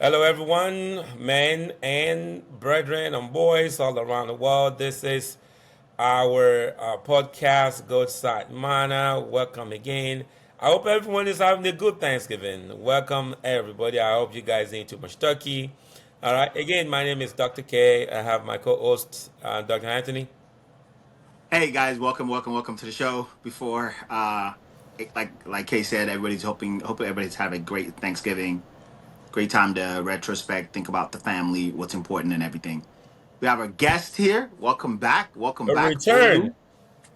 Hello, everyone, men and brethren and boys all around the world. This is our podcast, Good Side Mana. Welcome again. I hope everyone is having a good Thanksgiving. Welcome, everybody. I hope you guys ain't too much turkey. All right. Again, my name is Dr. K. I have my co-host, Dr. Anthony. Hey guys, welcome to the show. Before like Kay said, everybody's hoping everybody's having a great Thanksgiving, great time to retrospect, think about the family, what's important and everything. We have our guest here. Welcome A back, return. Olu,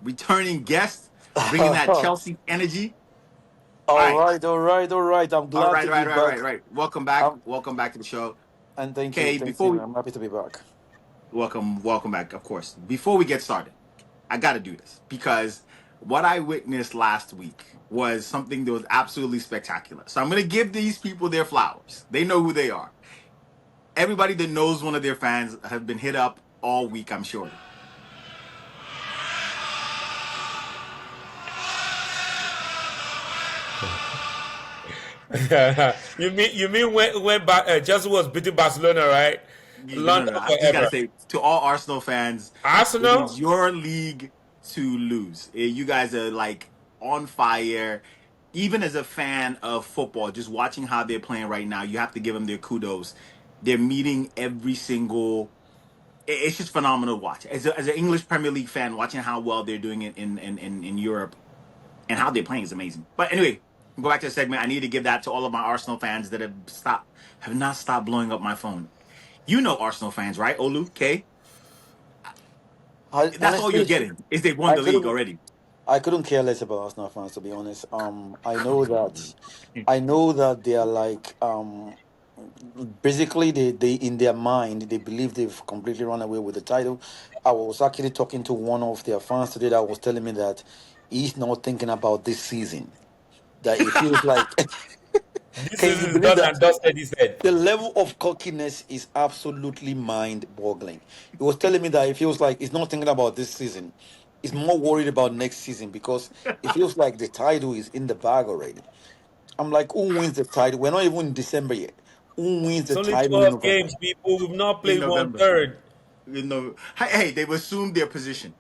returning guest, bringing that Chelsea energy. All All right, right, all right, all right. I'm all glad right, to be right, right, back. right, right. Um, Welcome back to the show. and thank you, Kay, thank you. I'm happy to be back. welcome back. Of course, before we get started. I got to do this because what I witnessed last week was something that was absolutely spectacular. So I'm going to give these people their flowers. They know who they are. Everybody that knows one of their fans have been hit up all week, I'm sure. you mean when Chelsea was beating Barcelona, right? No, London no, I just got to forever. say to all Arsenal fans, it Arsenal. is your league to lose. You guys are like on fire. Even as a fan of football, just watching how they're playing right now, you have to give them their kudos. They're meeting every single it's just phenomenal to watch. As an English Premier League fan, watching how well they're doing it in Europe and how they're playing is amazing. But anyway, go back to the segment. I need to give that to all of my Arsenal fans that have not stopped blowing up my phone. You know Arsenal fans, right? Olu, K. I That's all you're honestly, getting is they won I the league couldn't, already. I couldn't care less about Arsenal fans to be honest. I know that they are like, basically they in their mind they believe they've completely run away with the title. I was actually talking to one of their fans today that was telling me that he's not thinking about this season. That it feels like, This can you is believe done that? and dusted, he said. The level of cockiness is absolutely mind-boggling. He was telling me that he feels like he's not thinking about this season. He's more worried about next season because it feels like the title is in the bag already. I'm like, who wins the title? We're not even in December yet. Who wins It's the only title in 12 November? games, people. We've not In played one November. third. Hey, they've assumed their position,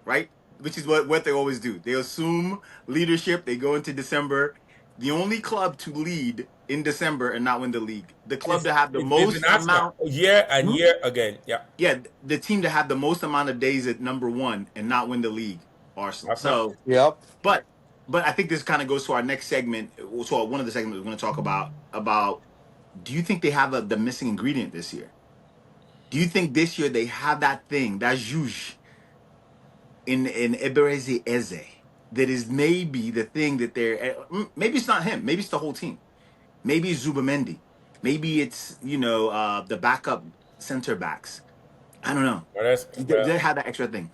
right? Which is what they always do. They assume leadership. They go into December. The only club to lead in December and not win the league. The club to have the It's been most Arsenal amount. year and Hmm? year again. Yeah, Yeah, the team to have the most amount of days at number one and not win the league, Arsenal. Arsenal. Yep. But but I think this kind of goes to our next segment. So one of the segments we're going to talk about. Do you think they have the missing ingredient this year? Do you think this year they have that thing, that juge in Eberezi Eze, that is maybe the thing that maybe it's not him, maybe it's the whole team. Maybe it's Zubamendi. Maybe it's the backup center backs. I don't know. Well, that's, They well, have that extra thing.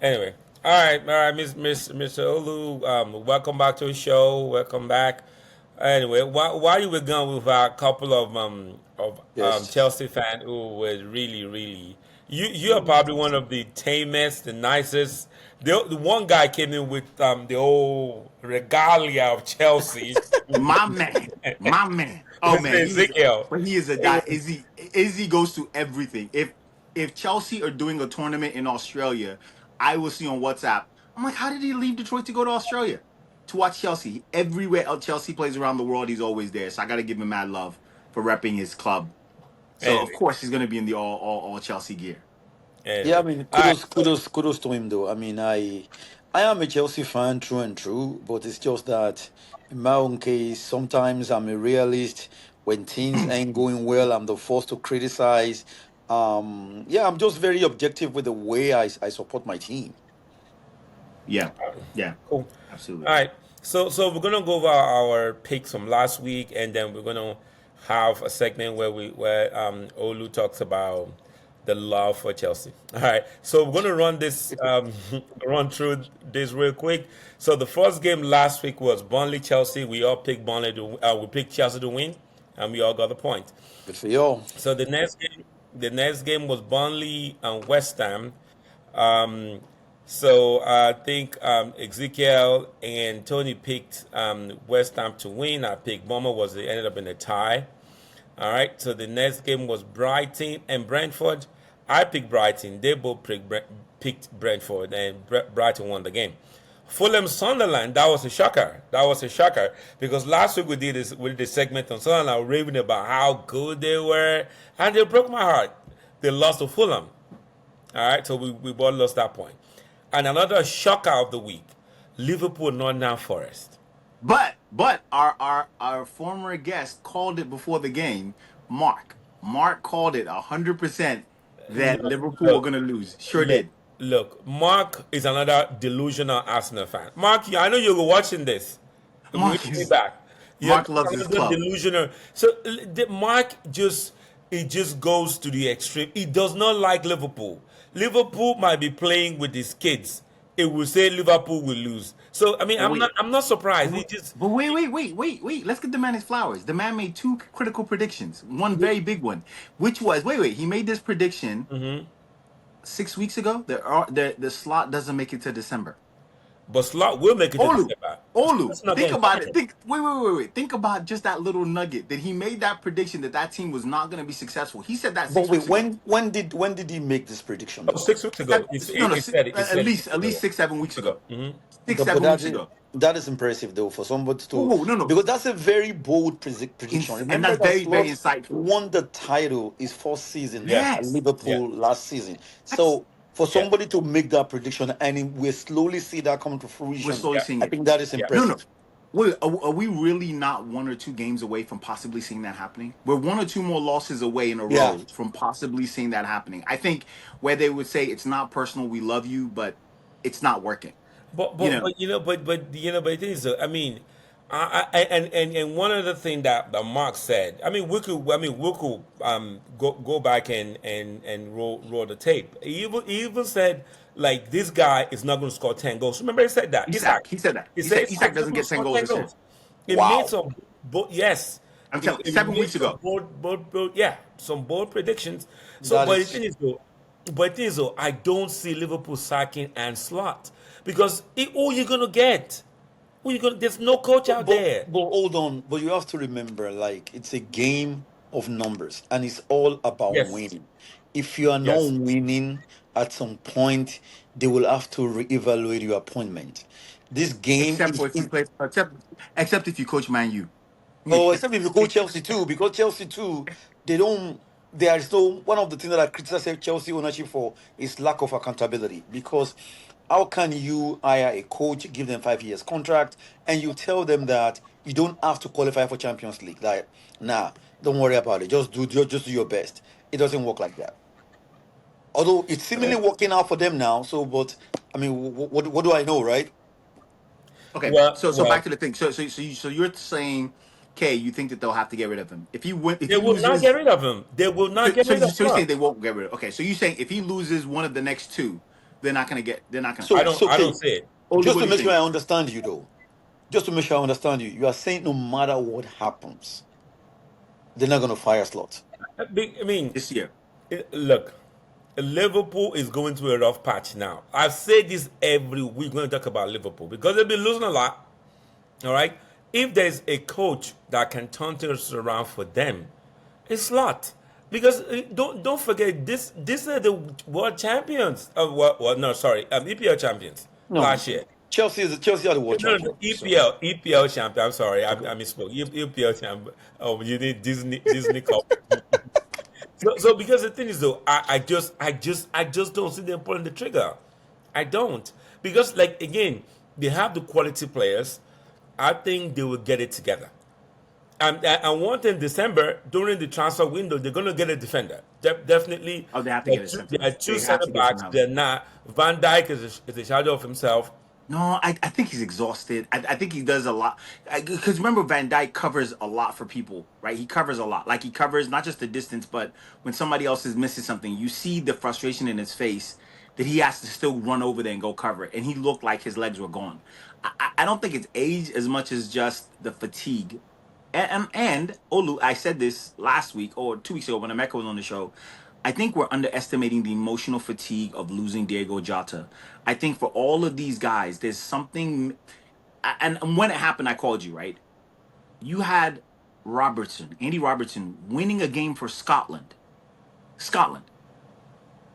anyway. All right, Mr. Olu. Welcome back to the show. Welcome back. Anyway, while you were gone with a couple of Yes. Chelsea fan who were really you are probably one of the tamest, the nicest. The one guy came in with the whole regalia of Chelsea. My man, my man. Oh Mr. man, Ezekiel. he is a It guy. was Izzy goes to everything. If Chelsea are doing a tournament in Australia, I will see on WhatsApp. I'm like, how did he leave Detroit to go to Australia to watch Chelsea? Everywhere else Chelsea plays around the world, he's always there. So I got to give him mad love for repping his club. So of anyway. course he's going to be in the all Chelsea gear. Yeah, I Anyway, mean, all right. kudos to him though. I mean, I am a Chelsea fan through and through, but it's just that in my own case, sometimes I'm a realist. When things ain't going well, I'm the first to criticize. Yeah, I'm just very objective with the way I support my team. Yeah, yeah, Cool. All absolutely. right. So we're gonna go over our picks from last week, and then we're gonna have a segment where Olu talks about the love for Chelsea. All right. So we're gonna run this run through this real quick. So the first game last week was Burnley Chelsea. We all picked we picked Chelsea to win, and we all got the point. Good for you. So the next game was Burnley and West Ham. Um, so I think Ezekiel and Tony picked West Ham to win. I picked Bomber, ended up in a tie. All right. So the next game was Brighton and Brentford. I picked Brighton. They both picked Brentford, and Brighton won the game. Fulham Sunderland, that was a shocker. That was a shocker because last week we did a segment on Sunderland raving about how good they were, and they broke my heart. They lost to Fulham. All right, so we both lost that point. And another shocker of the week, Liverpool Nottingham Forest. But our former guest called it before the game. Mark. Mark called it 100% that Look, Liverpool were look, gonna lose. Sure look, did. look. Mark is another delusional Arsenal fan. Mark, I know you were watching this. We'll Mark be is back. You're Mark loves his another club. delusional. So Mark just goes to the extreme. He does not like Liverpool. Liverpool might be playing with his kids. It will say Liverpool will lose. So I mean, But wait, I'm not surprised. He just but wait. Let's get the man his flowers. The man made two critical predictions. One very big one, which was wait. He made this prediction 6 weeks ago. The slot doesn't make it to December. but Slot will make it to Olu, December. Olu, That's not think getting about it. fired. Wait. Think about just that little nugget that he made that prediction that that team was not going to be successful. He said that But 6 weeks wait, ago. when did he make this prediction Oh, though? 6 weeks ago. No, no, He said it. He at said it least 6 weeks ago. 6-7 weeks ago. Six But seven weeks ago. that is impressive though for somebody to, Whoa, no. because that's a very bold prediction. And Remember that's that very, very Slot insightful. won the title his first season Yeah. at Yes. Yeah. Liverpool last season. That's So for Yeah. somebody to make that prediction and we slowly see that come to we're fruition, slowly Yeah. seeing I it. think that is Yeah. No. impressive. Wait, are we really not 1 or 2 games away from possibly seeing that happening? We're 1 or 2 more losses away in a Yeah. row from possibly seeing that happening. I think where they would say it's not personal, we love you, but it's not working. But You but know, but you know but you know but it is I mean and one other thing that Mark said, we could go back and roll the tape. He even said like this guy is not going to score 10 goals. Remember he said that. Isak, he said that. He said Isak Isaac is doesn't not going get to 10 score goals 10 this year. goals. He made Wow. some yes. I'm telling you, He 7 made weeks some ago. bold yeah, some bold predictions. So That but the is thing is though, I don't see Liverpool sacking and Slot because who you gonna get? There's no coach out there. but hold on, but you have to remember, like it's a game of numbers and it's all about Yes, winning. If you are not yes. winning at some point, they will have to reevaluate your appointment. This game Except is for if you play, except if you coach Man U. oh, except if you go Chelsea too, because Chelsea too, they don't. There is no one of the things that I criticize Chelsea ownership for is lack of accountability. Because how can you hire a coach, give them 5 years contract, and you tell them that you don't have to qualify for Champions League? Like, nah, don't worry about it. Just do your best. It doesn't work like that. Although it's seemingly working out for them now. So, but I mean, what do I know, right? Okay, Well, so back well, to the thing. So you're saying, Kay, you think that they'll have to get rid of him if he win if they he will not get loses. rid of him. They will not get rid of So you're saying Slot. they won't get rid of? Okay, so you're saying if he loses one of the next two, they're not gonna get. They're not gonna. All So, right. so I don't okay, see it. Olu, just what to do you make sure I think? understand you, though. Just to make sure I understand you, you are saying no matter what happens, they're not going to fire Slot. I mean, This year. look, Liverpool is going through a rough patch now. I say this every week when we talk about Liverpool because they've been losing a lot. All right. If there's a coach that can turn things around for them, it's Slot. Because don't forget this. These are the world champions. No, sorry, EPL champions No, last year. Chelsea are the world No, champion. So EPL champion. I'm sorry, I okay, misspoke. EPL champion. Oh, you need Disney Cup. So because the thing is though, I just don't see them pulling the trigger. I don't because like again, they have the quality players. I think they will get it together. And one thing, December during the transfer window, they're gonna get a defender. Definitely, Oh, they have to get a center there are back. two They have center to get some backs. help. They're not. Van Dijk is a shadow of himself. No, I think he's exhausted. I think he does a lot. Because remember, Van Dyke covers a lot for people, right? He covers a lot. Like he covers not just the distance, but when somebody else is missing something, you see the frustration in his face that he has to still run over there and go cover it. And he looked like his legs were gone. I don't think it's age as much as just the fatigue. And Olu, I said this last week or 2 weeks ago when Emeka was on the show. I think we're underestimating the emotional fatigue of losing Diego Jota. I think for all of these guys, there's something. And when it happened, I called you, right? You had Andy Robertson, winning a game for Scotland. Scotland.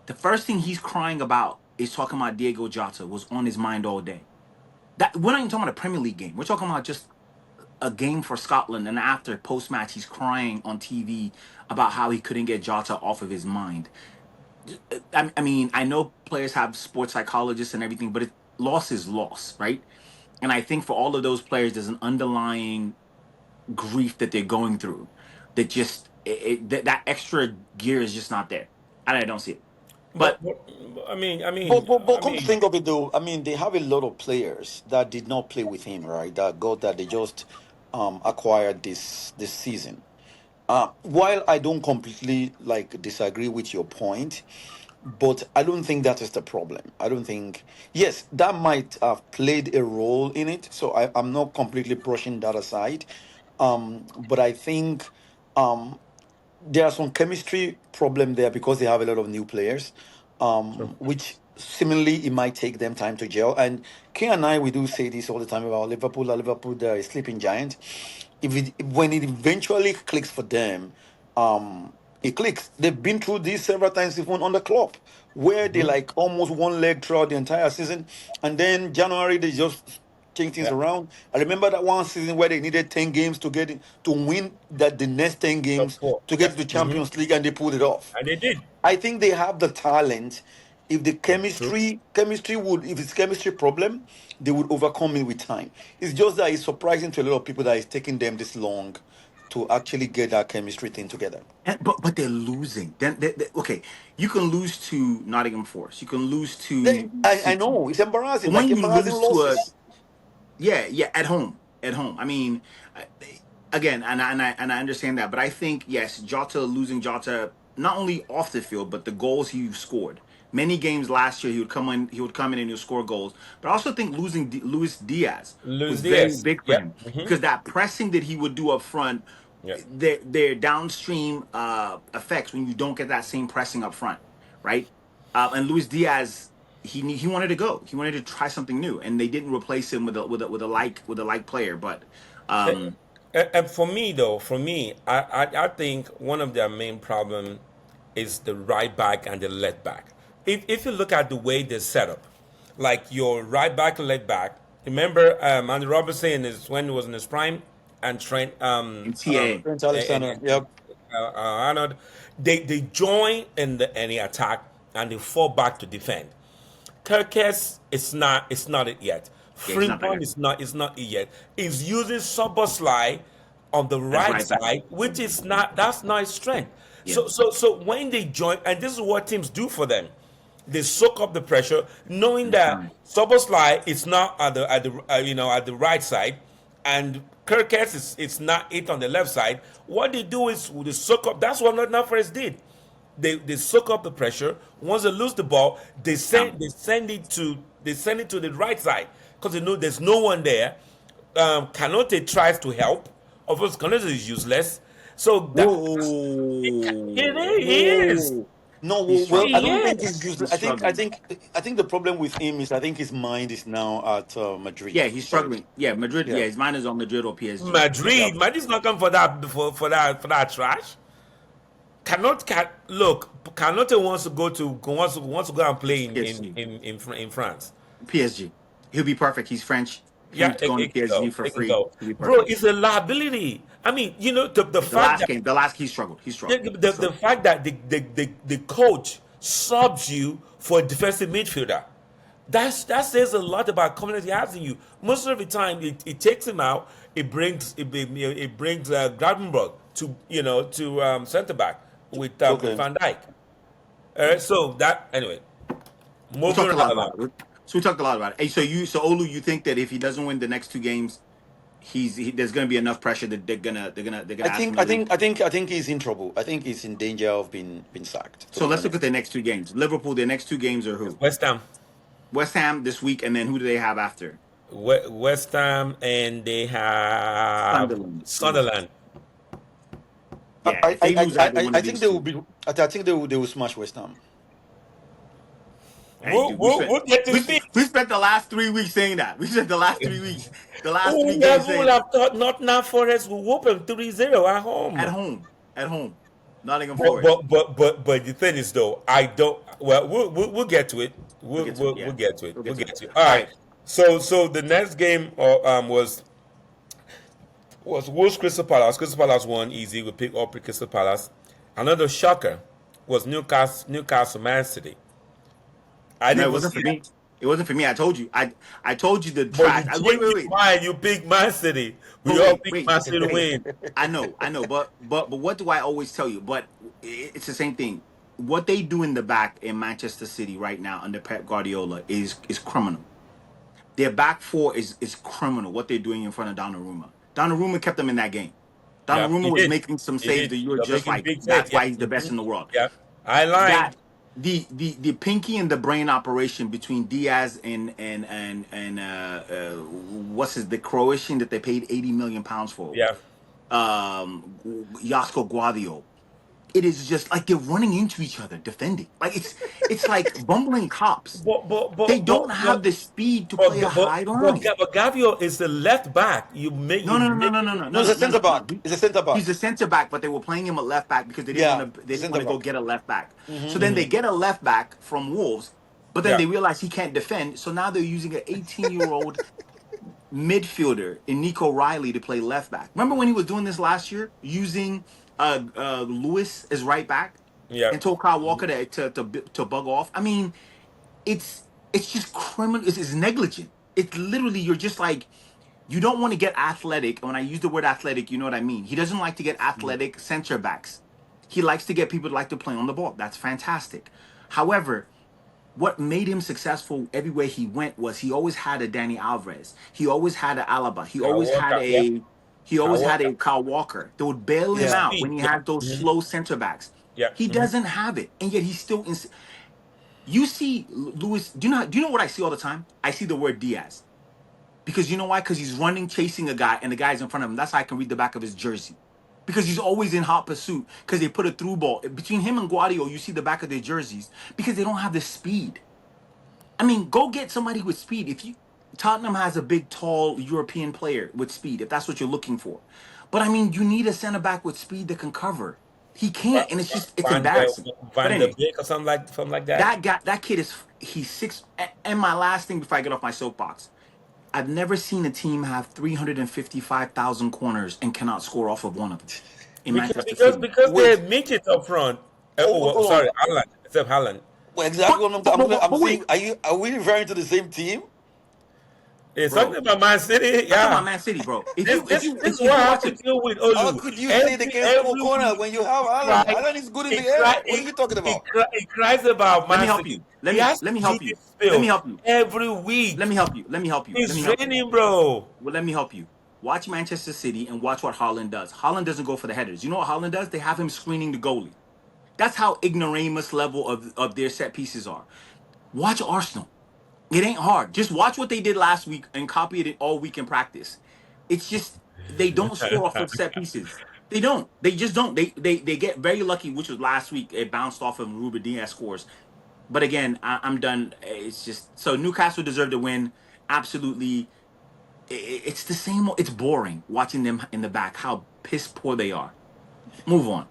The first thing he's crying about is talking about Diego Jota was on his mind all day. That we're not even talking about a Premier League game. We're talking about just a game for Scotland, and after post match, he's crying on TV about how he couldn't get Jota off of his mind. I mean, I know players have sports psychologists and everything, but loss is loss, right? And I think for all of those players, there's an underlying grief that they're going through that just that extra gear is just not there. I don't see it. But But I mean, I But, mean, but, but I come to mean, think of it though, I mean, they have a lot of players that did not play with him, right? That they just acquired this season. While I don't completely like disagree with your point, but I don't think that is the problem. I don't think, yes, that might have played a role in it. So I'm not completely brushing that aside. But I think um, there are some chemistry problem there because they have a lot of new players, which similarly it might take them time to gel. And King and I, we do say this all the time about Liverpool. Liverpool, they're a sleeping giant. When it eventually clicks for them, it clicks. They've been through this several times, even on the club, where they like almost one leg throughout the entire season, and then January they just change things yeah, around. I remember that one season where they needed 10 games to get to win that the next 10 games top four, to yeah, get to the Champions League, and they pulled it off. and they did. I think they have the talent. If the True. chemistry would, if it's chemistry problem, they would overcome it with time. It's just that it's surprising to a lot of people that it's taking them this long to actually get that chemistry thing together. but they're losing. Then okay, you can lose to Nottingham Forest. You can lose to I City. know it's embarrassing, But like when you embarrassing lose to a losses. yeah, at home. I mean, I- again, and I understand that, but I think yes, losing Jota not only off the field, but the goals he scored. Many games last year, he would come in and he'll score goals. But I also think losing Luis Diaz Luis was very Diaz. big for Yeah. him because that pressing that he would do up front, Yeah. their downstream effects when you don't get that same pressing up front, right? And Luis Diaz, he wanted to go. He wanted to try something new, and they didn't replace him with a like player. But um, And for me, though, I think one of their main problem is the right back and the left back. If you look at the way they're set up, like your right back and left back, remember Andy Robertson is when he was in his prime, and Trent in TA, Trent and Alexander, yep. Arnold, they join in the attack and they fall back to defend. Kirkes, it's not it yet. yeah, he's not that guy. Frimpong is not it yet. He's using Soboslai on the That's right right back. side, which is that's not his strength. Yeah, So when they join, and this is what teams do for them, they soak up the pressure, knowing that's that fine. Soboslai is not at the right side, and Kirkes is it's not it on the left side. What they do is they soak up. That's what Nottingham Forest did. They soak up the pressure. Once they lose the ball, Down. they send it to the right side because they know there's no one there. Canote tries to help. Of course, Canote is useless. So he is. Whoa. No, He's well, I He struggling. don't think he's is. useless. He's struggling. I think the problem with him is I think his mind is now at Madrid. Yeah, he's Right? struggling. Yeah, Madrid. Yeah. Yeah, his mind is on Madrid or PSG. Yep. Madrid's not come for that trash. Canote wants to go and play PSG. in France. PSG. He'll be perfect. He's French. Yeah, Him going to it can go. PSG for It can free. go. He'll be Bro, perfect. it's a liability. I mean, the The fact last that game, the last he struggled. He the, struggled. the, the fact that the coach subs you for a defensive midfielder, that says a lot about confidence he has in you. Most of the time, it takes him out. It brings Gravenberg to center back with Okay. Van Dijk. So that anyway, We moving talked a right lot along. about it. So we talked a lot about it. Hey, so Olu, you think that if he doesn't win the next two games, there's going to be enough pressure that they're gonna I ask him think to I leave. think I think I think he's in trouble. I think he's in danger of being sacked, to So be let's look at honest. their next two games. Liverpool, their next two games are who? West Ham, West Ham this week, and then who do they have after? West Ham, and they have Sunderland. Sunderland. Yeah, if they lose either one I of think these they will two, be. I think they will smash West Ham. hey, We'll, dude, we'll, we'll get to we, see. we spent the last 3 weeks saying that. We spent the last 3 weeks The last Who three would have, games who would saying have thought Nottingham Forest would whoop him 3-0 at at home? home, at home, Nottingham But Forest. the thing is though, I don't. Well, we'll get to it. We'll get to it. Yeah, We'll get to it. we'll get We'll to get it. to it. All All right. right. So the next game was Wolves Crystal Palace. Crystal Palace won easy. We pick up Crystal Palace. Another shocker was Newcastle Man City. I No, didn't it even wasn't see for that. me. It wasn't for me. I told you. I told you the But you trash. Wait, changed wait, your wait. mind. You picked Man City. But We all wait, picked wait, Man City to wait. win. I know, but what do I always tell you? But it's the same thing. What they do in the back in Manchester City right now under Pep Guardiola is criminal. Their back four is criminal. What they're doing in front of Donnarumma. Donnarumma kept them in that game. Yeah, Donnarumma he was did. making some He saves did. that you were You're just making like, big saves. that's Yeah. why he's the best in the world. Yeah. I line. That the pinky and the brain operation between Diaz and what's his the Croatian that they paid 80 million pounds for, Yeah. Jasko Guadio. It is just like they're running into each other defending. Like it's like bumbling cops. But but They but don't but have but the speed to play a but high line. but Gavio is the left back. No, no, no, no, no, no, no, No, no, it's a no, no, centre no, no. back. It's a centre back. He's a center back, but they were playing him at left back because they didn't Yeah, want to. They it's a didn't want centre to go back. get a left back. So then Mm-hmm. they get a left back from Wolves, but then Yeah. they realize he can't defend. So now they're using an 18-year-old midfielder in Nico Riley to play left back. Remember when he was doing this last year, using Lewis as right back Yeah. and told Kyle Walker to bug off. I mean, it's just criminal. It's negligent. It's literally you're just like you don't want to get athletic. And when I use the word athletic, you know what I mean. He doesn't like to get athletic center backs. He likes to get people that like to play on the ball. That's fantastic. However, what made him successful everywhere he went was he always had a Danny Alvarez. He always had a Alaba. Kyle Walker. Yeah. He Kyle always had Walker. a Kyle Walker that would bail him His Yeah. out when speed. he Yeah. had those slow center backs. Yeah. He doesn't have it, and yet he's still in. You see, Lewis. Do you know what I see all the time? I see the word Diaz. Because you know why? Because he's running, chasing a guy, and the guy's in front of him. That's how I can read the back of his jersey. Because he's always in hot pursuit. Because they put a through ball between him and Guardiola. You see the back of their jerseys because they don't have the speed. I mean, go get somebody with speed. If you Tottenham has a big, tall European player with speed, if that's what you're looking for. But I mean, you need a center back with speed that can cover. He can't, and it's Van der embarrassing. But Van der anyway, Beek or something like that. that kid he's six. And my last thing before I get off my soapbox. I've never seen a team have 355,000 corners and cannot score off of one of them in Manchester City. Because they Wait. had midgets up front. Hold Sorry, on. Haaland. Except Haaland. Well, exactly what I'm But saying. wait, Are we referring to the same team? It's bro. talking about Man City. I'm talking about Yeah. Man City, bro. If This you if this you this if, is if what you watch happened it, to you with How Olu. could you say they can't score Every corner week when you have he Alan? cries, Alan is good in the air. What are you talking about? he cries about let me Man help City. you. He has Let to me do help you. this Let me spill help you. every week. Let me help you. Let me help you. Let He's me help you. draining, bro. Well, let me help you. Watch Manchester City and watch what Holland does. Holland doesn't go for the headers. You know what Holland does? They have him screening the goalie. That's how ignoramus level of their set pieces are. Watch Arsenal. It ain't hard. Just watch what they did last week and copy it all week in practice. It's just they don't score off of set pieces. They don't. They just don't. They get very lucky, which was last week. It bounced off of Ruben Diaz scores. But again, I'm done. It's just so Newcastle deserved to win. Absolutely. It's the same. It's boring watching them in the back. How piss poor they are. Move on.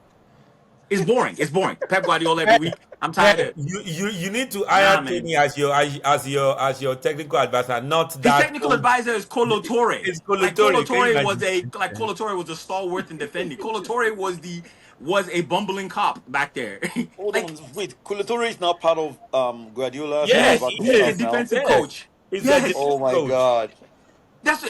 It's boring. It's boring. Pep Guardiola every week. I'm tired of Hey, it. you need to Nah, hire man. Kenny as your technical advisor, not His that technical old. advisor is Colo Torre. It's Like Colo Colatori. Can you Torre was imagine? a stalwart in defending. Colo Torre was a bumbling cop back there. Hold Like on, wait. Coulibaly is not part of Guardiola's Yes, yes, back of he he's the staff is. now. defensive Yes, coach. he's a Oh Yes, defensive my coach. God. that's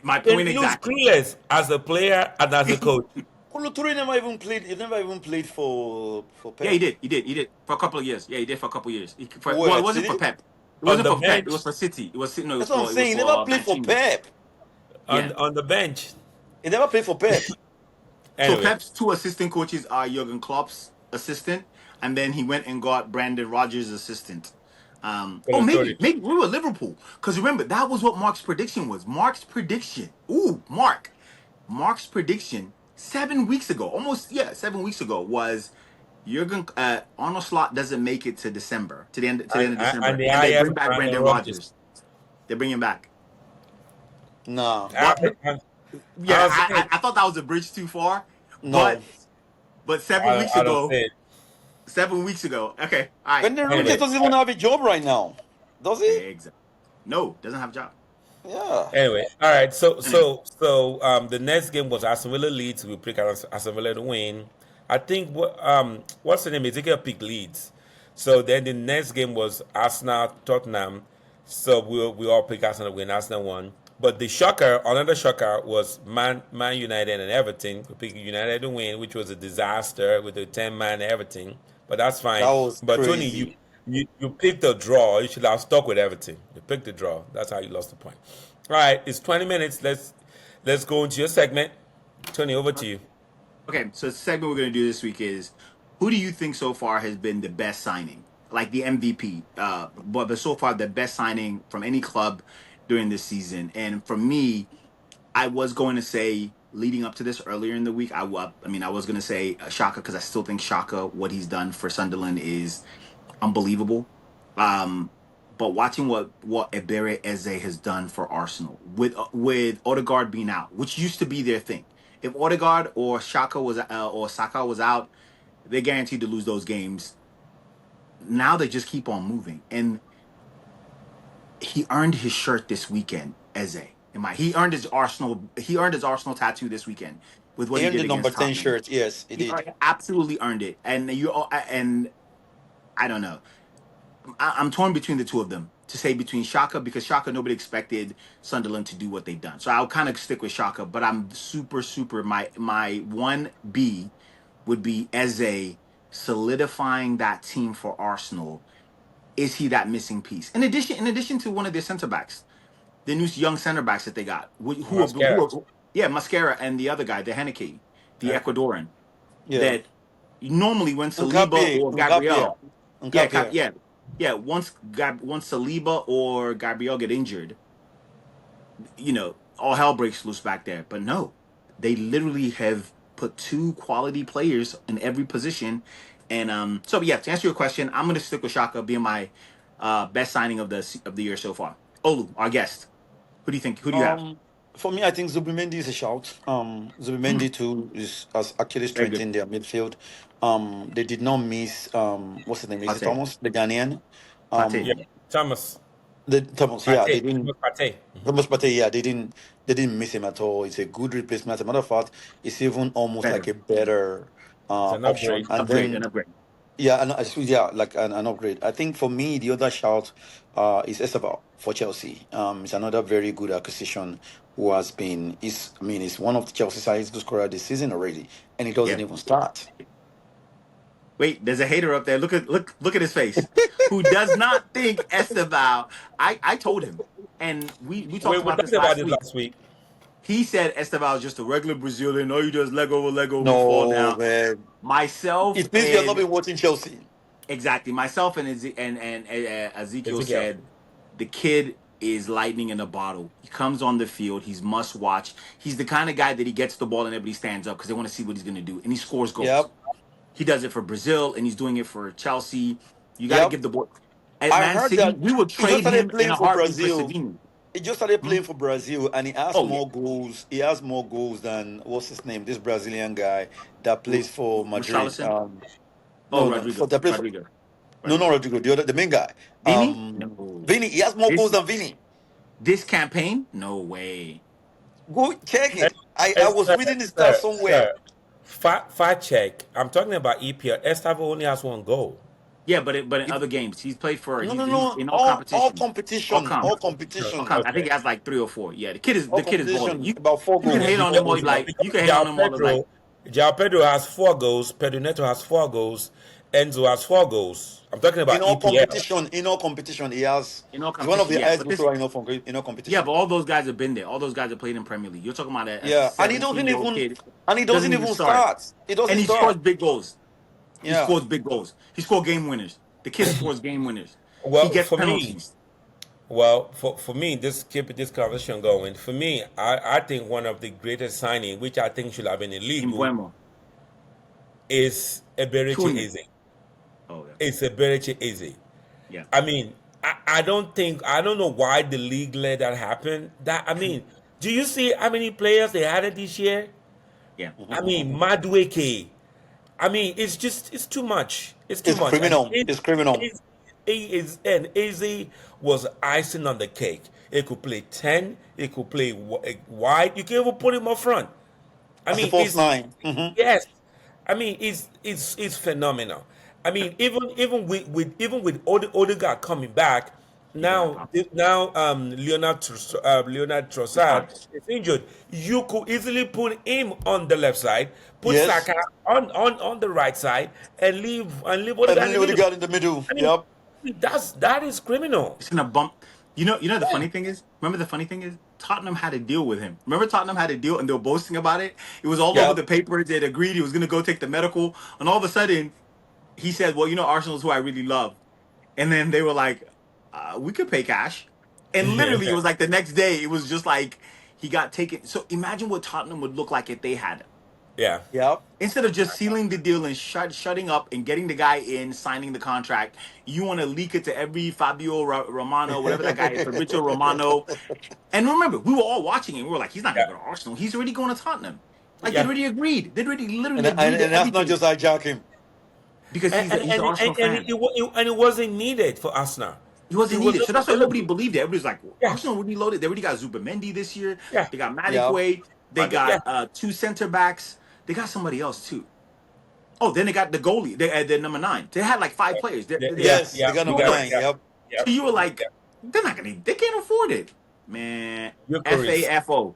my Then point he looks exactly. clueless as a player and as a coach. Coulibaly never even played. He never even played for Yeah, he Pep. did. He did for a couple of years. Yeah, he did for a couple of years. Well, it Where wasn't for City? Pep. It On wasn't the for Pep. It bench, was for City. It was no. That's what I'm It was saying. He never for played for Mancini. Pep. Yeah. on the bench. He never played for Pep. So Anyway, Pep's two assistant coaches are Jurgen Klopp's assistant, and then he went and got Brandon Rodgers' assistant. Oh, Colatori. maybe we were Liverpool because remember that was what Mark's prediction was. Mark's prediction. Ooh, Mark. Mark's prediction 7 weeks ago, almost 7 weeks ago, was Jurgen Arnold Slot doesn't make it to December to the end of And December, the and they IF bring back Brandon Brandon Rodgers. Rodgers. They bring him back. Nah, But I, yeah, I don't see it. I thought that was a bridge too far. no. But 7 weeks I don't ago, see it. 7 weeks ago. Okay, all right. Ben Enriquez Anyway, doesn't even have a job right now, does he? Exactly. No, doesn't have a job. Yeah. all right. Anyway, The next game was Aston Villa Leeds. We picked Aston Villa to win. I think what's the name? Ezekiel picked Leeds. So then the next game was Arsenal Tottenham. So we all picked Arsenal to win. Arsenal won. But another shocker was Man United and Everton. We picked United to win, which was a disaster with the 10-man Everton. But that's That fine. was But Tony, crazy. you picked a draw. You should have stuck with Everton. You picked the draw. That's how you lost the point. All right, it's 20 minutes. Let's go into your segment. Tony, over to you. okay. So the segment we're gonna do this week is who do you think so far has been the best signing, like the MVP? But so far the best signing from any club during this season. And for me, I was going to say leading up to this earlier in the week, I mean, I was going to say Shaka because I still think Shaka, what he's done for Sunderland is unbelievable. Um, but watching what Ebere Eze has done for Arsenal with Odegaard being out, which used to be their thing. If Odegaard or Shaka was or Saka was out, they're guaranteed to lose those games. Now they just keep on moving, and he earned his shirt this weekend, Eze. He earned his Arsenal tattoo this weekend with what He he earned did the number against 10 Tottenham. shirt. Yes, he did. Absolutely earned it. And I don't know. I'm torn between the two of them to say between Shaka because Shaka nobody expected Sunderland to do what they've done. So I'll kind of stick with Shaka, but I'm super my 1B would be Eze solidifying that team for Arsenal. Is he that missing piece? In addition to one of their center backs, the new young center backs that they got, Mascara. yeah, Mascara and the other guy, the Henneke, the Okay. Ecuadorian, Yeah. that normally when Saliba Nkapie, or Nkapie, Gabriel, yeah, Nkapie. once Saliba or Gabriel get injured, all hell breaks loose back there. But no, they literally have put two quality players in every position. And so yeah, to answer your question, I'm gonna stick with Shaka being my best signing of the year so far. Olu, our guest. Who do you think? Who do you have? Um, for me, I think Zubimendi is a shout. Hmm, Zubimendi too has actually very good. strengthened their midfield. They did not miss what's his name? Is it Pate. Thomas, the Ghanaian? Pate. Yeah, Um, Thomas the Thomas, yeah, they Partey. didn't. Thomas Partey. Thomas Partey, yeah, they didn't miss him at all. It's a good replacement. As a matter of fact, it's even almost like Better. a better It's an option. upgrade. And Upgrade. then An upgrade. yeah, and yeah, like an upgrade. I think for me, the other shout is Esteval for Chelsea. It's another very good acquisition who has been is I mean, it's one of the Chelsea's highest goal scorer this season already, and he doesn't Yeah. even start. Wait, there's a hater up there. Look at his face. Who does not think Esteval? I told him, and we talked We about talked this about last it week. last week. He said Esteval is just a regular Brazilian. All you do is leg over leg over, we fall No, down. man. Myself It means you have not and been watching Chelsea. exactly myself and Ezekiel Ezekiel. said the kid is lightning in a bottle. He comes on the field. He's must watch. He's the kind of guy that he gets the ball and everybody stands up because they want to see what he's going to do, and he scores goals. Yep, He does it for Brazil, and he's doing it for Chelsea. You got to yep. give the ball. At I Man heard City, that we would he just trade started him in playing a for heartbeat for Brazil. Savini. He just started Hmm? playing for Brazil, and he has Oh yeah, more goals. He has more goals than what's his name? This Brazilian guy that plays for Madrid. Richarlison. Oh, No, for Rodrigo. that plays for Rodrigo. no, not Rodrigo. Rodrigo, the main guy. Vini? No. Vinny. He has more goals This than Vinny. this campaign? No way. Go check Eh, it. I was reading the stats somewhere. Fact check. I'm talking about EPL. Estavo only has one goal. Yeah, but in It- other games, he's played for. no, no, He's no. in all All competitions, all competition, all comps, all competition, comps. I think Okay. he has like 3 or 4. Yeah, all the kid is balling. competition. You About four you can hate goals. on him all you like. You Because can hate on him all you like. Jao Pedro has 4 goals. Pedro Neto has 4 goals. Enzo has 4 goals. I'm talking about EPL. In all competition, he has. In all He's one of competition, the yeah. highest But goal this, scorer in all yeah, competition. but all those guys have been there. All those guys have played in Premier League. You're talking about a Yeah, and he doesn't 17-year-old even kid and he doesn't doesn't even even start, start. He and doesn't he scores start. big goals. He Yeah. scores big goals. He scores game winners. The kid scores game winners. He Well, gets for me, penalties. for me, this keep this conversation going. For me, I think one of the greatest signing, which I think should have been In illegal, Buemo. is Eberechi Cunha. Eze. Oh yeah. It's Eberechi Eze. Yeah. I mean, I don't know why the league let that happen. That I mean, Do you see how many players they added this year? Yeah. I mean, Madueke. I mean, it's too much. It's too It's much. And criminal. It's criminal. and Izzy was icing on the cake. He could play 10. He could play wide. You can even put him up front. I As a mean, false it's nine. yes. I mean, it's phenomenal. I mean, even with Odegaard coming back, now Leonard Trossard Response. is injured. You could easily put him on the left side, put Yes. Saka on the right side, and leave And Odegaard then in the middle. Odegaard in the middle. I mean, Yep. that is criminal. It's gonna bump. You know the funny thing is. Remember the funny thing is Tottenham had a deal with him. Remember Tottenham had a deal and they were boasting about it. It was all over Yep. the papers. They'd agreed he was gonna go take the medical, and all of a sudden he said, "Well, Arsenal's who I really love." And then they were like, "We could pay cash." And literally, it was like the next day. It was just like he got taken. So imagine what Tottenham would look like if they had him. Yeah. Yep. Instead of just sealing the deal and shutting up and getting the guy in, signing the contract, you want to leak it to every Fabio Romano, whatever that guy is, Fabrizio Romano. And remember, we were all watching it. We were like, he's not going Yeah. to go to Arsenal. He's already going to Tottenham. Like, they'd Yeah. already agreed. They'd already literally And agreed to that's not everything. just hijack him. Because And he's and, an and, Arsenal and, fan. it wasn't needed for Arsenal. He It wasn't was needed. just So that's why nobody available. believed it. Everybody's like, Yeah. Arsenal already loaded. They already got Zubimendi this year. Yeah. They got Yep. Madiquay. They Yeah. got two center backs. They got somebody else, too. Oh, then they got the goalie. They had their number 9. They had like 5 players. Yeah. Yeah. Yes, Yeah. they got You number got nine. it. Yeah. Yep. Yeah. So you were Yeah. like, they're not gonna. They can't afford it, man. You're correct. FAFO.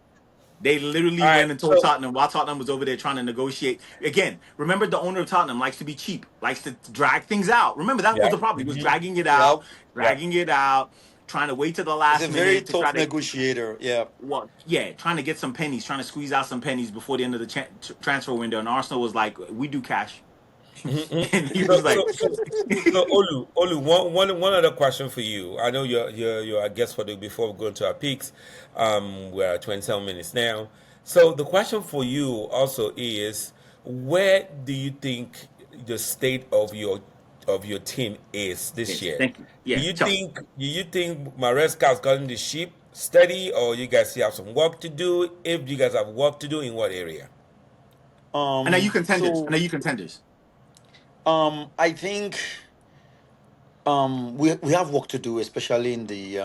They literally All right. went and told So Tottenham while Tottenham was over there trying to negotiate. Again, remember the owner of Tottenham likes to be cheap, likes to drag things out. Remember that yeah. was the problem. He was dragging it Yep. out, trying to wait to the He's a last very minute to try tough to. negotiator. Yeah. Well, yeah, trying to get some pennies, trying to squeeze out some pennies before the end of the transfer window. And Arsenal was like, "We do cash," and he So, was like, so Olu, one other question for you. I know you're a guest for the before we go into our peaks. We're at 27 minutes now. So the question for you also is, where do you think the state of your team is this yes, year? "Thank you." Yeah, Chelsea. Do you think Maresca's gotten the ship steady, or you guys still have some work to do? If you guys have work to do, in what area? And are you contenders? So And are you contenders? I think we have work to do, especially in the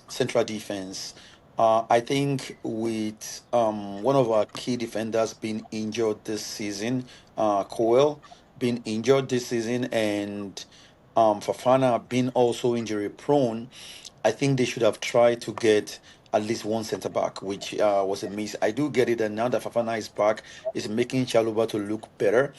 central defense. I think with one of our key defenders being injured this season, Coel being injured this season, and Fafana being also injury prone, I think they should have tried to get at least one centre back, which was a miss. I do get it, and now that Fafana is back, is making Chaluba to look better.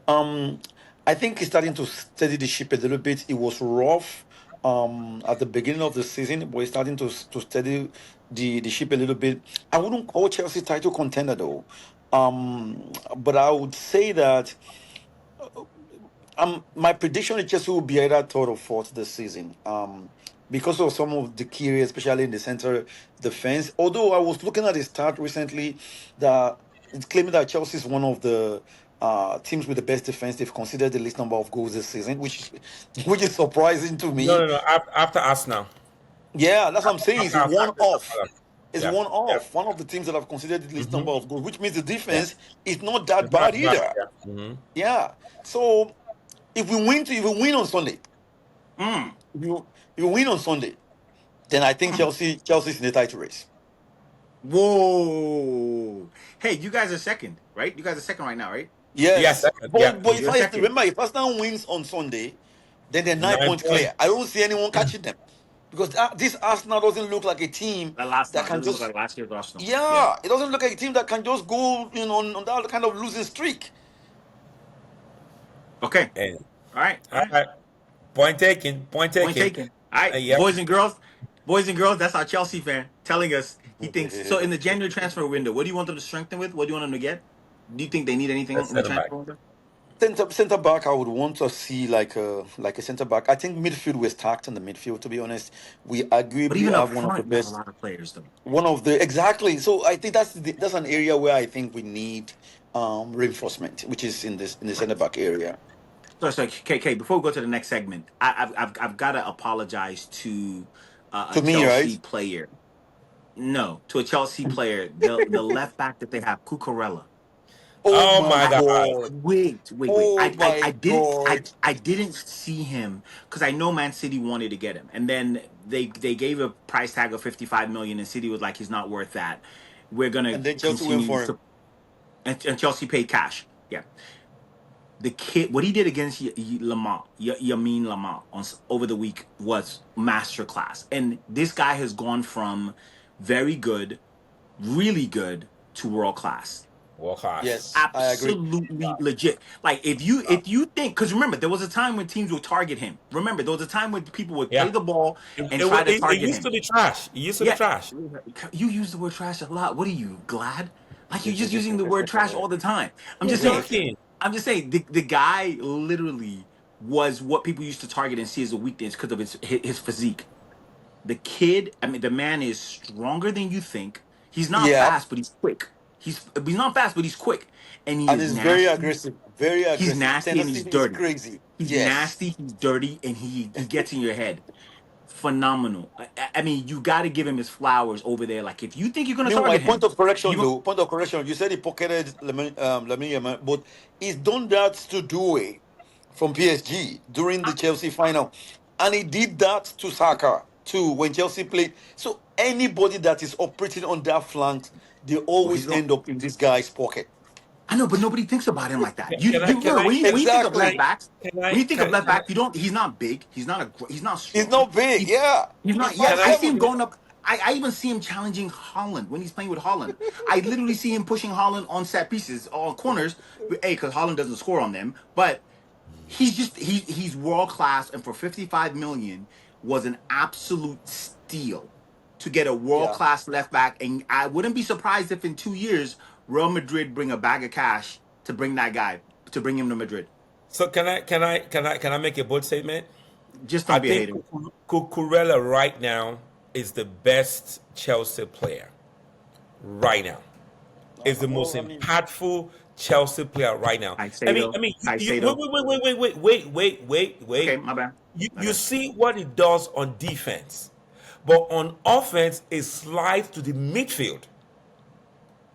Um, I think he's starting to steady the ship a little bit. It was rough at the beginning of the season, but he's starting to steady the ship a little bit. I wouldn't call Chelsea title contender though. But I would say that my prediction is Chelsea will be either third or fourth this season. Because of some of the key areas, especially in the center defense. Although I was looking at a stat recently that it's claiming that Chelsea is one of the teams with the best defense. They've considered the least number of goals this season, which is surprising to No, me. no, no. After Arsenal. Yeah, that's what I'm saying. It's one off. It's Yeah, one yeah. off. One of the teams that have considered the least number of goals, which means the Yeah. defense is not that It's not bad bad. either. Yeah. Yeah. So if we win on Sunday, Mm. if we win on Sunday, then I think Chelsea's in the title race. Whoa. Hey, you guys are second, right? You guys are second right now, right? Yes. Yes. But Yeah. but You're if second. remember, if Arsenal wins on Sunday, then they're 9 9 points points. clear. I don't see anyone catching them because this Arsenal doesn't look like a team Last that time can doesn't look just. like last year's Arsenal. Yeah, it doesn't look like a team that can just go on that kind of losing streak. Okay. And, All right. all right. Point taken. Point taken. Point taken. All right, Yep. boys and girls, that's our Chelsea fan telling us he thinks so. In the January transfer window, what do you want them to strengthen with? What do you want them to get? Do you think they need anything in the Center back. transfer window? Center back, I would want to see like a center back. I think midfield we're stacked in the midfield. To be honest, we But arguably even up have one of the front, you have a best. lot of players though. One of the exactly. So I think that's an area where I think we need reinforcement, which is in the center back area. So KK, before we go to the next segment, I've got to apologize to a To me, Chelsea right? player. No, to a Chelsea player, the left back that they have, Cucurella. Oh Oh my my God. God. Wait. Oh I my didn't God. I didn't see him because I know Man City wanted to get him, and then they gave a price tag of 55 million, and City was like, he's not worth that. We're gonna And then Chelsea went continue for him. to, and Chelsea paid cash. Yeah, the kid, what he did against Yamin Lamar over the week was masterclass, and this guy has gone from very good, really good to world class, World class. Yes, I agree. absolutely legit. Like if you think, because remember there was a time when teams would target him. Remember there was a time when people would play Yeah. the ball and It, try to it target used to him. be trash. It used to be Yeah, trash. you use the word trash a lot. What are you glad? Like you're just using the word trash all the time. I'm You're just saying. joking. I'm just saying the guy literally was what people used to target and see as a weakness because of his physique. The kid, I mean, the man is stronger than you think. He's not Yeah, fast, but he's quick. He's not fast, but he's quick, and he and is it's very nasty. aggressive. Very He's aggressive. nasty and Tendency he's is dirty. crazy. He's Yes. nasty. He's dirty, and he gets in your head. Phenomenal. I mean, you got to give him his flowers over there. Like if you think you're gonna Meanwhile, target point him, of correction you though, point of correction, you said he pocketed Lamine Yamal, but he's done that to Due from PSG during the Chelsea final. And he did that to Saka too when Chelsea played. So anybody that is operating on that flank, they well, he's always going. end up in this guy's pocket. I know, but nobody thinks about him like that. Can I You can remember I when you think of can Exactly. left I backs, can I when you think of left can I back, you don't. He's not big. He's not He's strong. not big, yeah. He's He's not. Yeah, five can I I see him seven. going up. I even see him challenging Holland when he's playing with Holland. I literally see him pushing Holland on set pieces, on corners. Because Holland doesn't score on them, but he's world class, and for 55 million was an absolute steal to get a world Yeah. class left back. And I wouldn't be surprised if in 2 years Real Madrid bring a bag of cash to bring that guy to bring him to Madrid. so can I make a bold statement? Just I don't be a think hater. Cucurella right now is the best Chelsea player right now. Is the most Well, I mean, impactful Chelsea player right now. Caicedo, Wait, Caicedo. Okay, wait. my bad. You Okay. see what it does on defense, but on offense, it slides to the midfield.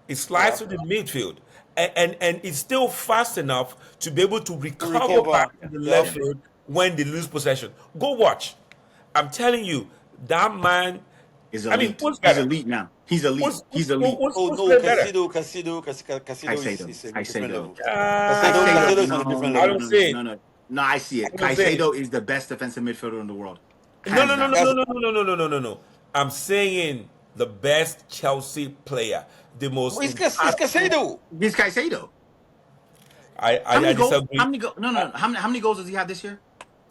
It yeah, slides to the midfield, and it's still fast enough to be able to to recover recover. back to the Yeah. left field when they lose possession. Go watch. I'm telling you, that man. Is I mean, elite. who's He's better? elite now. He's elite. He's elite. Oh Who's no, playing better? Casido Caicedo. is a different Caicedo. level. Uh, Casido Caicedo. is on a different No, I no, don't level. no, see no, it. no. No, I see it. I don't see it. Caicedo is the best defensive midfielder in the world. No, Hands no, no, no, down. no, That's no, no, no, no, no, no, no, no. I'm saying the best Chelsea player, the most it's impactful. Casido. This Caicedo. I, I How disagree. many goals? No, no. How many goals does he have this year?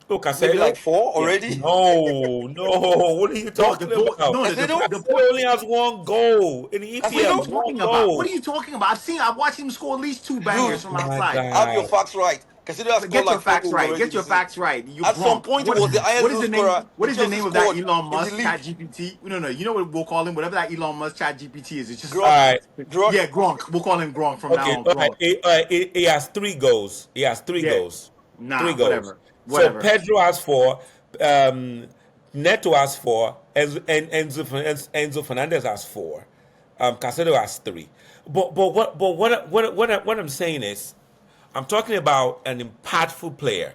Oh, Maybe like Casado? four Yeah. already. No, no. What are you No, talking about? Casido? the point. Casado only has one goal in What are you EPL. Casido? One talking about? What goal. are you talking about? I've watched him score at least two bangers Dude, Oh from my outside. have your God. facts right. Casido has scored Get your like four facts goals right. already Get your this season. facts right. You At some Gronk. point, he was the highest What is goal the name? scorer What in is the Chelsea name of that squad Elon in the Musk league. chat GPT? No, no. You know what we'll call him? Whatever that Elon Musk chat GPT is. It's just All Gronk. right. Gronk. yeah, Gronk. We'll call him Gronk from now Okay. on. All right. Gronk. He has 3 goals. He has three Yeah. goals. Three Nah. goals. Whatever. So Whatever. Pedro has 4. Um, Neto has 4. Enzo Fernandez has 4. Casado has 3. What I'm saying is, I'm talking about an impactful player.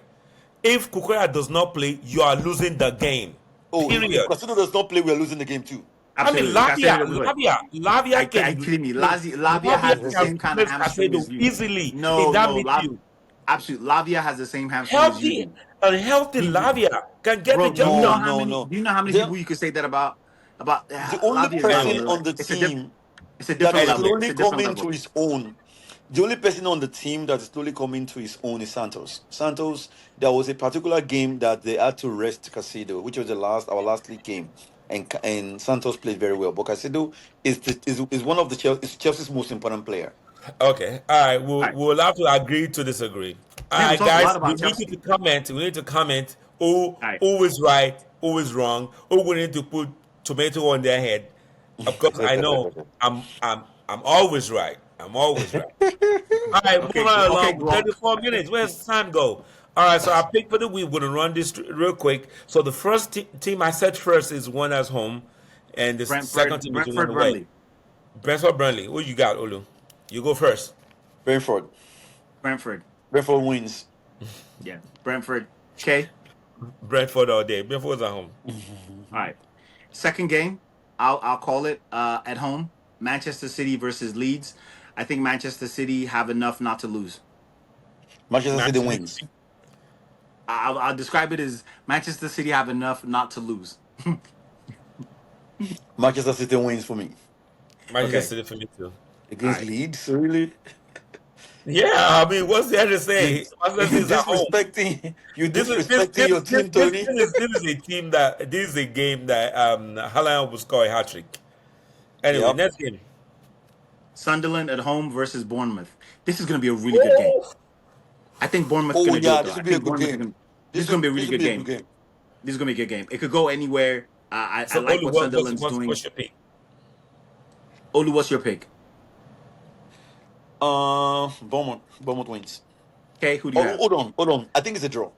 If Kukurea does not play, you are losing the game. Oh, if Period. Casido does not play, we are losing the game too. I mean, Absolutely. Caicedo doesn't play. Lavia Are you can kidding me? replace, Lavia has the Lavia can same kind of replace hamstring as Casado you. easily in No, that no. midfield. Absolutely. Lavia has the same hamstring as you Healthy, do. a healthy He, Lavia can get the bro, job No, done. no, no. do you know how many The people you could say that about? About the only Lavia is not person on the Anyway, on like. the team It's a that different is level. anyway. It's slowly a different coming to level. his own. The only person on the team that is slowly coming to his own is Santos. Santos, there was a particular game that they had to rest Casido, which was our last league game, and Santos played very well. But Casido is one of the Chelsea's most important player. Okay. All right. All right, We'll have to agree to disagree. All man. We right, talked a lot guys. We about need you Chelsea. to comment. We need to comment. Who All right, who is right? Who is wrong? Who we need to put tomato on their head? Of course, I know I'm always right. I'm always right. All right, moving on okay, along. Gronk. 34 minutes. Where's the time go? All right, so our pick for the week. We're going to run this real quick. So the first team I said first is one that's home. and the second team is running away. Burnley. Brentford, Burnley. What you got, Olu? You go first. Brentford. Brentford. Brentford wins. Yeah, Brentford. Okay. Brentford all day. Brentford's at home. All right. Second game, I'll call it at home. Manchester City versus Leeds. I think Manchester City have enough not to lose. Manchester City Manchester wins. City. I'll describe it as Manchester City have enough not to lose. Manchester City wins for me. Manchester Okay. City for me too. Against Alright. Leeds, really? Yeah, I mean, what's there to You say? Manchester City is at home. you This is disrespecting your team, Tony. this is a team that this is a game that Haaland will score a hat trick. Anyway, Yep. next game. Sunderland at home versus Bournemouth. This is going to be a really good game. I think Bournemouth's Oh going to do yeah, it though. this I will be a think good Bournemouth. game. This is going to be a really will good be a game. good game. This is going to be a good game. It could go anywhere. I So, like Olu, what Sunderland's doing. what's your pick? Olu, what's your pick? Bournemouth wins. Okay, who do you have? Hold on. I think it's a draw.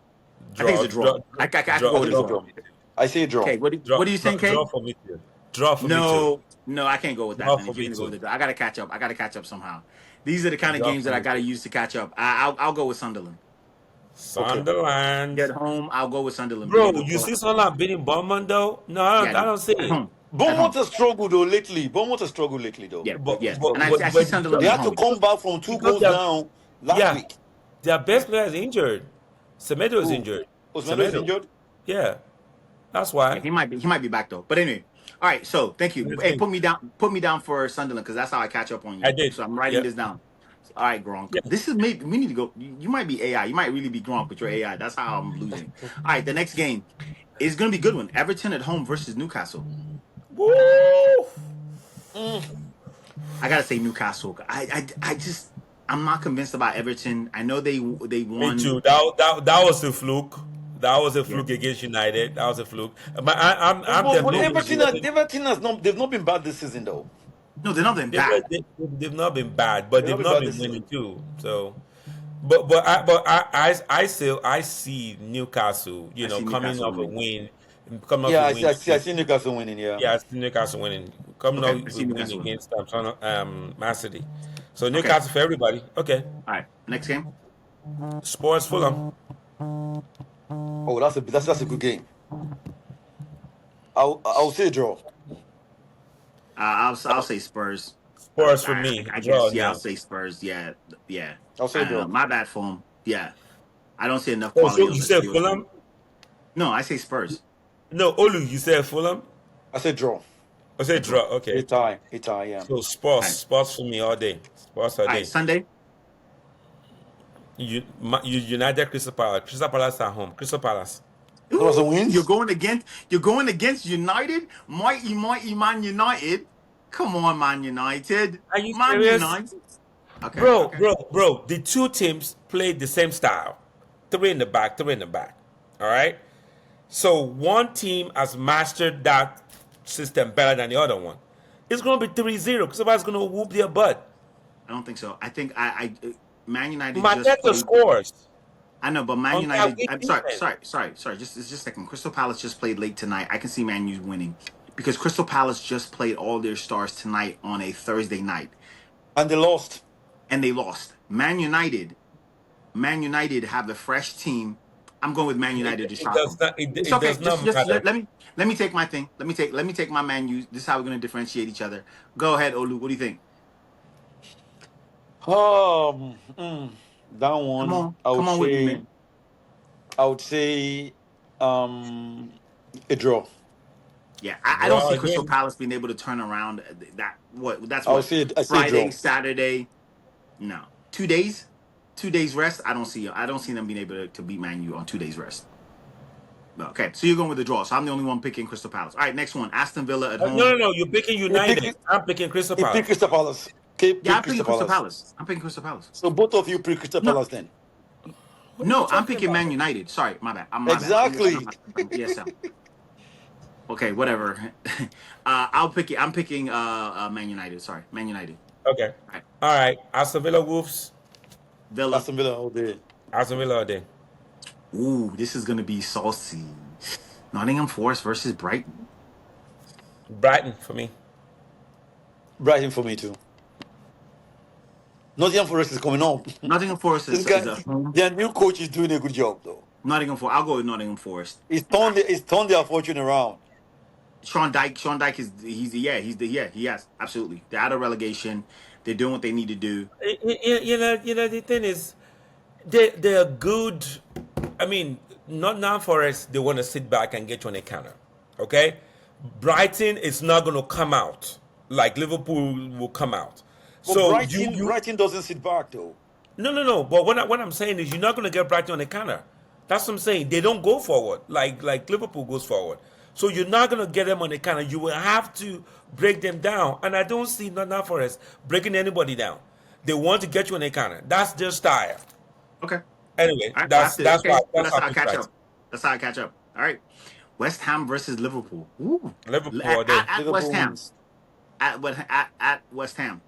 I think it's a draw. I could go with a It's a draw. draw. I say a draw. Okay, what do you think, Kay? Draw for me too. Draw for me too. No, I can't go with that. Draw Man. for If you're me gonna go with too. it, I gotta catch up. I gotta catch up somehow. These are the kind of Draw games for that I me gotta too. use to catch up. I'll go with Sunderland. Sunderland. At home, I'll go with Sunderland. Bro, Being able to you pull see out- Sunderland beating Bournemouth though? No, Yeah, I don't see at it. home. Bournemouth has struggled though lately. Yeah, But, yes. but, And I but, see but Sunderland They at had to home. come back from 2 because goals down last yeah, week. their best player is injured. Semedo is Who? injured. Osmedo is injured. Yeah, that's Yeah, why. he might be back though. But anyway, all right. So thank you. Let's Hey, see. put me down for Sunderland because that's how I catch up on I you. did. So I'm writing Yeah. this down. All right, Gronk. Yeah. This is maybe we need to go. You might be AI. You might really be Gronk, but you're AI. That's how I'm losing. All right, the next game is gonna be a good one. Everton at home versus Newcastle. Woo! I gotta say Newcastle. I just I'm not convinced about Everton. I know they Me won. too. That was a fluke. That was a Yeah. fluke against United. That was a fluke. But I'm But the Everton has not. They've not been bad this season though. No, they're not been they've, bad. they've not been bad, but They've they've not not been been bad this winning too. So, I see Newcastle. I see Coming Newcastle off a winning. win, coming off Yeah, a I win. see. I see Newcastle winning. Yeah. Yeah, I see Newcastle winning. Coming Okay, off I with see a win Newcastle winning. against Man City. So Newcastle for everybody. Okay. All right, next game. Spurs Fulham. Oh, that's a good game. I'll say draw. I'll say Spurs. Spurs for me. I Draw guess, yeah, now. I'll say Spurs. Yeah. I'll say draw. My bad form. Yeah, I don't see enough Oh, quality so on you the said field. Fulham? No, I say Spurs. No, Olu, you said Fulham? I say draw. I said draw. Okay. A tie. Yeah. So Spurs for me all day. Spurs all All day. right, Sunday. You United Crystal Palace. Crystal Palace at home. Crystal Palace. Those are wins. You're going against United. Mighty Man United. Come on, Man United. Are you Man serious? United. Okay, Bro, okay. bro. The two teams played the same style. Three in the back. All right? So one team has mastered that system better than the other one. It's going to be 3-0 because somebody's going to whoop their butt. I don't think so. I think Man United just Mateta played. scores. I know, but Man On United. that I'm weak sorry. Just a second. Crystal Palace just played late tonight. I can see Man U winning because Crystal Palace just played all their stars tonight on a Thursday night, And they lost. and they lost. Man United have a fresh team. I'm going with Man United to It shock does them. not. It It's okay. does not Just matter. let me take my thing. Let me take my Man U. This is how we're gonna differentiate each other. Go ahead, Olu. What do you think? That one. Come on with me, man. I would say a draw. Yeah, I don't Draw see Crystal again. Palace being able to turn around that. That's I what say Friday, draw. Saturday. No, 2 days, 2 days rest. I don't see them being able to beat Man U on 2 days rest. Okay, so you're going with the draw. So I'm the only one picking Crystal Palace. All right, next one, Aston Villa at home. No. You're picking United. pick- I'm picking Crystal He picked Palace. Crystal Palace. Okay, pick Yeah, I'm picking Crystal Crystal Palace. Palace. I'm picking Crystal Palace. So both of you pick Crystal No. Palace then. No, I'm picking Man United. Sorry, my bad. Exactly. Yes, sir. Okay, whatever. I'm picking Man United. Sorry, Man United. Okay. Right. All right. Aston Villa Wolves. Villa. Aston Villa all day. Aston Villa all day. Ooh, this is gonna be saucy. Nottingham Forest versus Brighton. Brighton for me. Brighton for me too. Nottingham Forest is coming up. Nottingham Forest This is guy, a home. their new coach is doing a good job though. Nottingham Forest. I'll go with Nottingham Forest. It's turned their fortune around. Sean Dyke. Sean Dyke is he has absolutely. They're out of relegation. They're doing what they need to do. You know, the thing is, they're good. I mean, not now for us. They want to sit back and get you on a counter. Okay, Brighton is not going to come out like Liverpool will come out. But So you Brighton doesn't sit back though. no. But what I'm saying is, you're not going to get Brighton on a counter. That's what I'm saying. They don't go forward like Liverpool goes forward. So you're not going to get them on a counter. You will have to break them down. And I don't see Nottingham Forest breaking anybody down. They want to get you on a counter. That's their style. Okay. Anyway, All right. We'll have that's to. that's Okay. why Well, that's that's why how I I picked catch Brighton. up. That's how I catch up. All right. West Ham versus Liverpool. Ooh. Liverpool At, all day. at West Liverpool Ham. wins. At West Ham.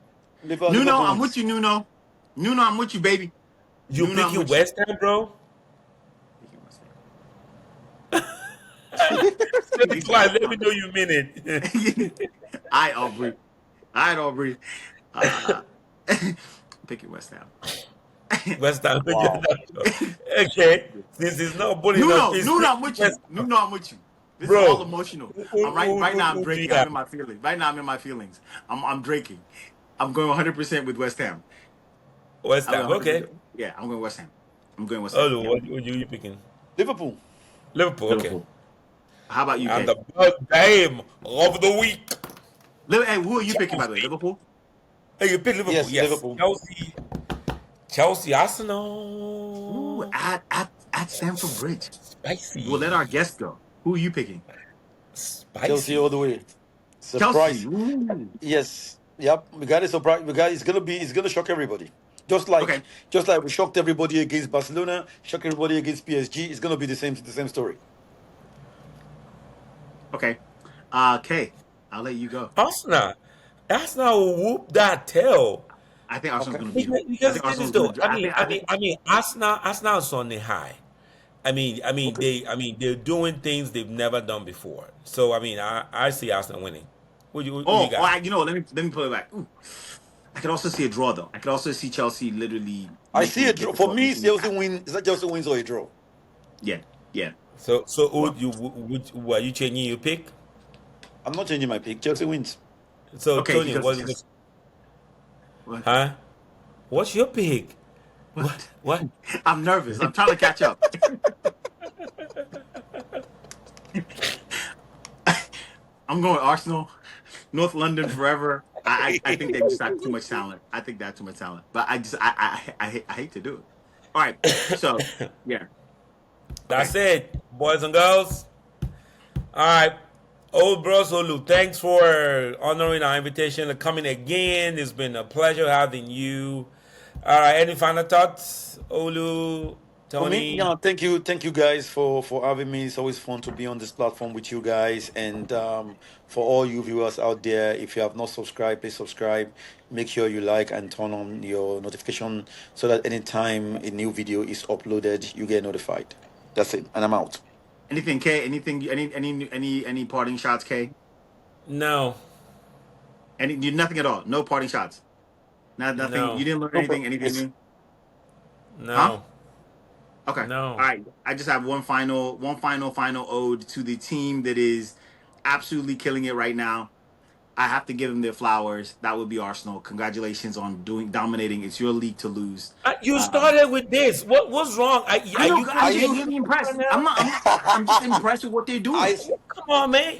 Nuno, Liverpool I'm with wins. you, Nuno. Nuno, I'm with you, baby. You Nuno, I'm picking with you. West Ham, bro? Picking West Let me try. Let me know you mean it. Ham. All right, Aubrey. All right, Aubrey. Uh, picking West Ham. West Ham. Wow. Okay. Since it's not bullying us, Nuno, it's Nuno, I'm with West you. Ham. Nuno, I'm with you. This is all Bro, emotional. who, I'm right now. I'm who do you breaking. I'm have? in my feelings. Right now, I'm in my feelings. I'm drinking. I'm going 100% with West Ham. West I'm Ham. going Okay. 100%. Yeah, I'm going West Ham. I'm going West Ham. Oh, Yep. what you picking? Liverpool. Liverpool. Okay. Liverpool. How about And UK? the best game of the week. Hey, who are you picking by the way? Chelsea. Liverpool. Hey, you pick Liverpool. Yes, Yes. Liverpool. Chelsea, Ooh, Arsenal. at Stamford Bridge. We'll let Spicy. our guest go. Who are you picking? Chelsea all Spicy. the way. Chelsea. Surprise. Ooh. Yes. Yep. We got a surprise. We got it's gonna shock everybody. Okay. Just like we shocked everybody against Barcelona, shock everybody against PSG. It's gonna be the same story. Okay. Kay, I'll let you go. Arsenal. Arsenal will whoop that tail. I think Arsenal's Okay. going to beat them. I Because the think thing is Arsenal's though, going to. I think. Arsenal is on the high. Okay. They're doing things they've never done before. So I see Arsenal winning. What you Oh, got? let me pull it back. Ooh. I could also see a draw though. I could also see Chelsea literally I see making a it draw. For difficult, me, making it. Chelsea win. Is that Chelsea wins or a draw? Yeah, yeah. So who Well, you who are you changing your pick? I'm not changing my pick. Chelsea wins. So okay, Tony, because just what? huh? What's your pick? What What? what? I'm nervous. I'm trying to catch up. I'm going Arsenal, North London forever. I think they just have too much talent. I think they have too much talent. But I hate to do it. All right. So yeah. Okay. That's it, boys and girls. All right. Old bros Olu, thanks for honoring our invitation and coming again. It's been a pleasure having you. All right. Any final thoughts, Olu, For me, Tony? yeah, thank you guys for having me. It's always fun to be on this platform with you guys. And for all you viewers out there, if you have not subscribed, please subscribe. Make sure you like and turn on your notification so that anytime a new video is uploaded, you get notified. That's it, and I'm out. Anything, K? Anything? Any parting shots, K? No, Nothing at all. No parting shots. Nothing. You no, didn't learn No anything. problem. Anything Yes. new? Huh? no, Okay. All no. right. I just have final ode to the team that is absolutely killing it right now. I have to give them their flowers. That would be Arsenal. Congratulations on dominating. It's your league to lose. You Um, started with this. What's wrong? I Are know. you I'm Are getting you? genuinely right impressed. now? I'm just impressed with what they're doing. I Come on, man.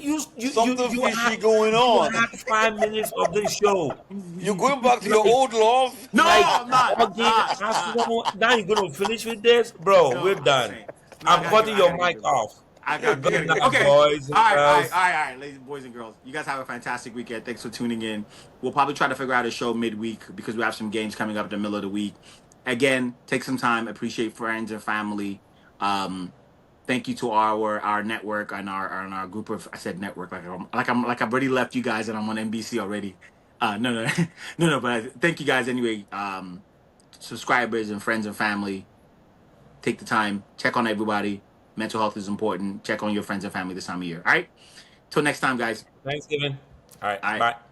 something You had fishy going you on. had 5 minutes of this show. You're going back to your Like old love. No, like I'm not. hugging Arsenal. Now you're gonna finish with this, bro. No, We're I'm just done. saying. No, I'm cutting I your gotta give mic them. off. We Good gotta give. night, Okay. boys and girls. All right, ladies, boys and girls. You guys have a fantastic weekend. Thanks for tuning in. We'll probably try to figure out a show midweek because we have some games coming up in the middle of the week. Again, take some time. Appreciate friends and family. Um, Thank you to our network and our group of. I said network like I've already left you guys and I'm on NBC already. No, no, no. But thank you guys anyway. Subscribers and friends and family. Take the time. Check on everybody. Mental health is important. Check on your friends and family this time of year. All right. Till next time, guys. Thanksgiving. All All right. right. Bye.